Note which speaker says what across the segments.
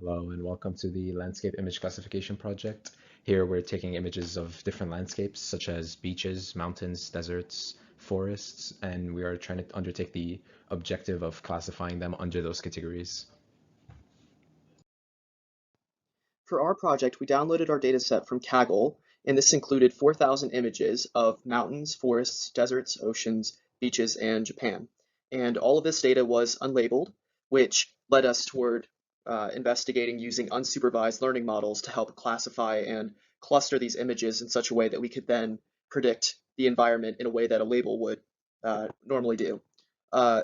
Speaker 1: Hello and welcome to the Landscape Image Classification Project. Here we're taking images of different landscapes such as beaches, mountains, deserts, forests, and we are trying to undertake the objective of classifying them under those categories.
Speaker 2: For our project, we downloaded our dataset from Kaggle, and this included 4,000 images of mountains, forests, deserts, oceans, beaches, and Japan. And all of this data was unlabeled, which led us toward investigating using unsupervised learning models to help classify and cluster these images in such a way that we could then predict the environment in a way that a label would normally do.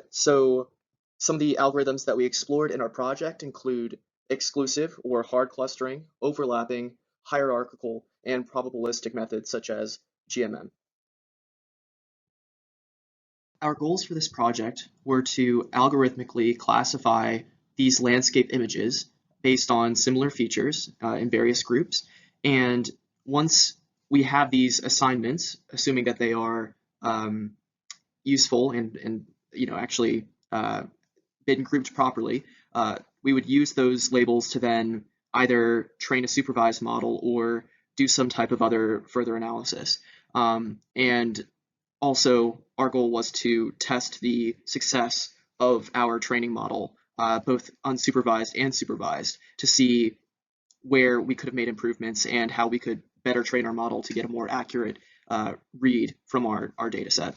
Speaker 2: So some of the algorithms that we explored in our project include exclusive or hard clustering, overlapping, hierarchical, and probabilistic methods such as GMM. Our goals for this project were to algorithmically classify these landscape images based on similar features in various groups. And once we have these assignments, assuming that they are useful and actually been grouped properly, we would use those labels to then either train a supervised model or do some type of other further analysis. And also, our goal was to test the success of our training model, both unsupervised and supervised, to see where we could have made improvements and how we could better train our model to get a more accurate read from our data set.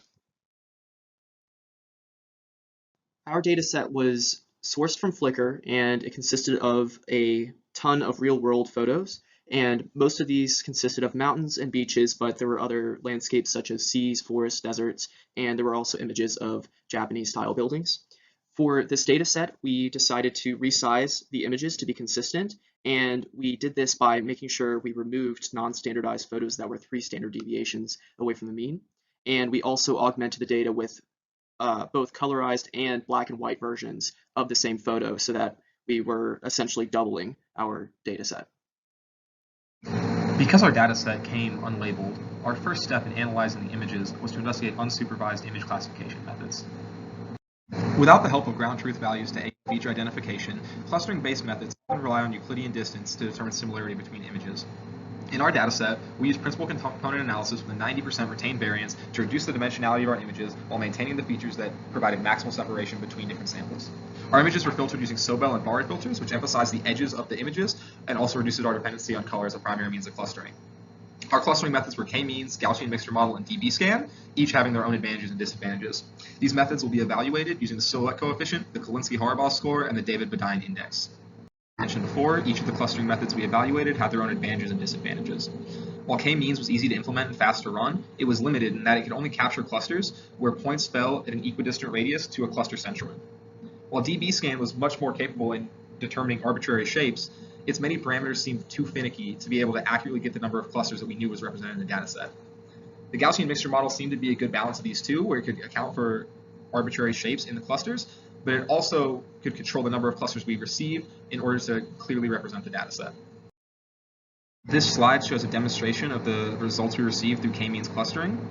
Speaker 2: Our data set was sourced from Flickr, and it consisted of a ton of real-world photos. And most of these consisted of mountains and beaches, but there were other landscapes such as seas, forests, deserts, and there were also images of Japanese-style buildings. For this data set, we decided to resize the images to be consistent, and we did this by making sure we removed non-standardized photos that were 3 standard deviations away from the mean. And we also augmented the data with both colorized and black and white versions of the same photo so that we were essentially doubling our data set.
Speaker 3: Because our dataset came unlabeled, our first step in analyzing the images was to investigate unsupervised image classification methods. Without the help of ground truth values to aid feature identification, clustering-based methods often rely on Euclidean distance to determine similarity between images. In our dataset, we used principal component analysis with a 90% retained variance to reduce the dimensionality of our images while maintaining the features that provided maximal separation between different samples. Our images were filtered using Sobel and Bard filters, which emphasize the edges of the images and also reduces our dependency on color as a primary means of clustering. Our clustering methods were k-means, Gaussian mixture model, and dbScan, each having their own advantages and disadvantages. These methods will be evaluated using the silhouette coefficient, the Kolinsky-Harabaugh score, and the David-Bodine index. As mentioned before, each of the clustering methods we evaluated had their own advantages and disadvantages. While k-means was easy to implement and fast to run, it was limited in that it could only capture clusters where points fell at an equidistant radius to a cluster centroid. While dbScan was much more capable in determining arbitrary shapes, its many parameters seemed too finicky to be able to accurately get the number of clusters that we knew was represented in the dataset. The Gaussian mixture model seemed to be a good balance of these two, where it could account for arbitrary shapes in the clusters, but it also could control the number of clusters we received in order to clearly represent the dataset. This slide shows a demonstration of the results we received through k-means clustering.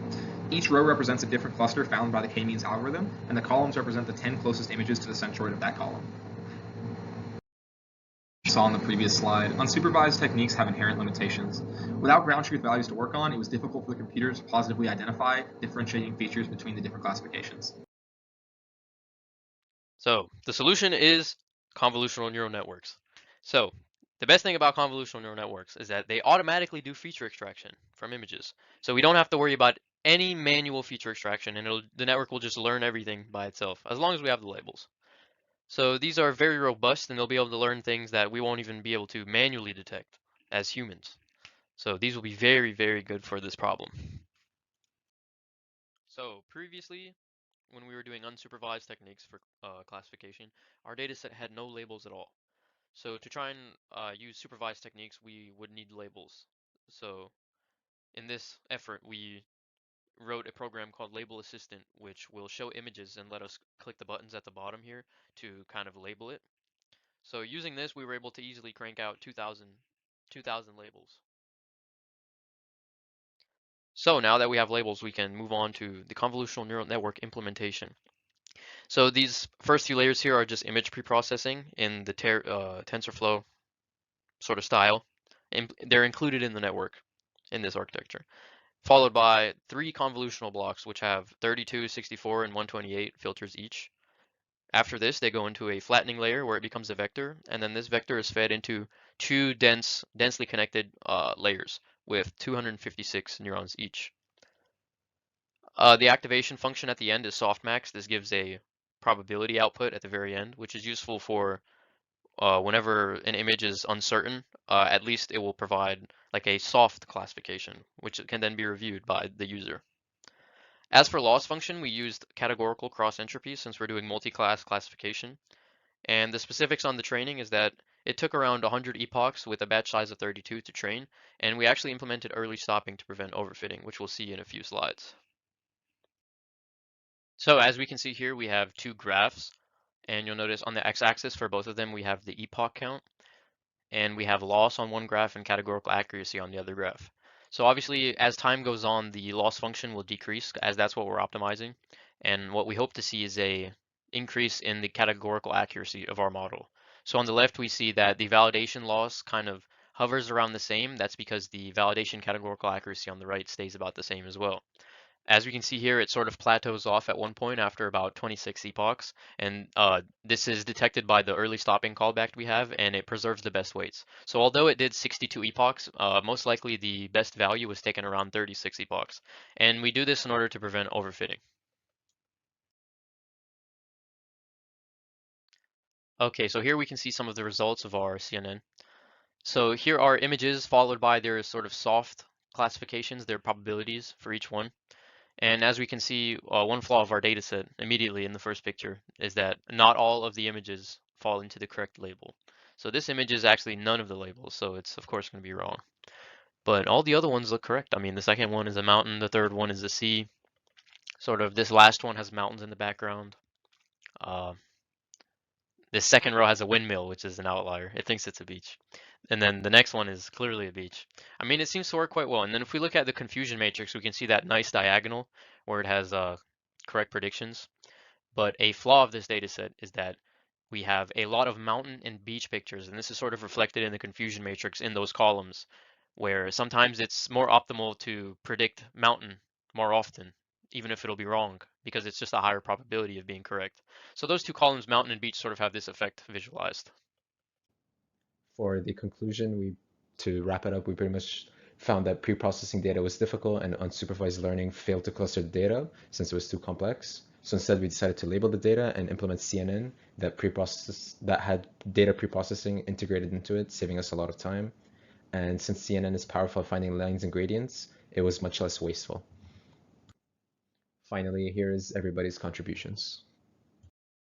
Speaker 3: Each row represents a different cluster found by the k-means algorithm, and the columns represent the 10 closest images to the centroid of that column. Saw on the previous slide, unsupervised techniques have inherent limitations. Without ground truth values to work on, it was difficult for the computer to positively identify differentiating features between the different classifications.
Speaker 4: So the solution is convolutional neural networks. So the best thing about convolutional neural networks is that they automatically do feature extraction from images. So we don't have to worry about any manual feature extraction, and the network will just learn everything by itself, as long as we have the labels. So these are very robust, and they'll be able to learn things that we won't even be able to manually detect as humans. So these will be very, very good for this problem. So previously, when we were doing unsupervised techniques for classification, our dataset had no labels at all. So to try and use supervised techniques, we would need labels. So in this effort, we wrote a program called Label Assistant, which will show images and let us click the buttons at the bottom here to kind of label it. So using this, we were able to easily crank out 2,000 labels. So now that we have labels, we can move on to the convolutional neural network implementation. So these first few layers here are just image preprocessing in the TensorFlow sort of style. They're included in the network in this architecture, followed by 3 convolutional blocks which have 32, 64, and 128 filters each. After this, they go into a flattening layer where it becomes a vector, and then this vector is fed into 2 densely connected layers with 256 neurons each. The activation function at the end is softmax. This gives a probability output at the very end, which is useful for whenever an image is uncertain. At least it will provide like a soft classification, which can then be reviewed by the user. As for loss function, we used categorical cross entropy since we're doing multi-class classification. And the specifics on the training is that it took around 100 epochs with a batch size of 32 to train, and we actually implemented early stopping to prevent overfitting, which we'll see in a few slides. So as we can see here, we have 2 graphs, and you'll notice on the x-axis for both of them, we have the epoch count, and we have loss on one graph and categorical accuracy on the other graph. So obviously, as time goes on, the loss function will decrease as that's what we're optimizing. And what we hope to see is a increase in the categorical accuracy of our model. So on the left, we see that the validation loss kind of hovers around the same. That's because the validation categorical accuracy on the right stays about the same as well. As we can see here, it sort of plateaus off at one point after about 26 epochs, and this is detected by the early stopping callback we have, and it preserves the best weights. So although it did 62 epochs, most likely the best value was taken around 36 epochs. And we do this in order to prevent overfitting. Okay, so here we can see some of the results of our CNN. So here are images followed by their sort of soft classifications, their probabilities for each one. And as we can see, one flaw of our dataset immediately in the first picture is that not all of the images fall into the correct label. So this image is actually none of the labels, so it's of course going to be wrong. But all the other ones look correct. I mean, the second one is a mountain, the third one is a sea. Sort of this last one has mountains in the background. This second row has a windmill, which is an outlier. It thinks it's a beach. And then the next one is clearly a beach. I mean, it seems to work quite well. And then if we look at the confusion matrix, we can see that nice diagonal where it has correct predictions. But a flaw of this data set is that we have a lot of mountain and beach pictures, and this is sort of reflected in the confusion matrix in those columns, where sometimes it's more optimal to predict mountain more often, even if it'll be wrong, because it's just a higher probability of being correct. So those 2 columns, mountain and beach, sort of have this effect visualized.
Speaker 1: For the conclusion, to wrap it up, we pretty much found that pre-processing data was difficult and unsupervised learning failed to cluster the data since it was too complex. So instead, we decided to label the data and implement CNN that had data pre-processing integrated into it, saving us a lot of time. And since CNN is powerful at finding lines and gradients, it was much less wasteful. Finally, here is everybody's contributions.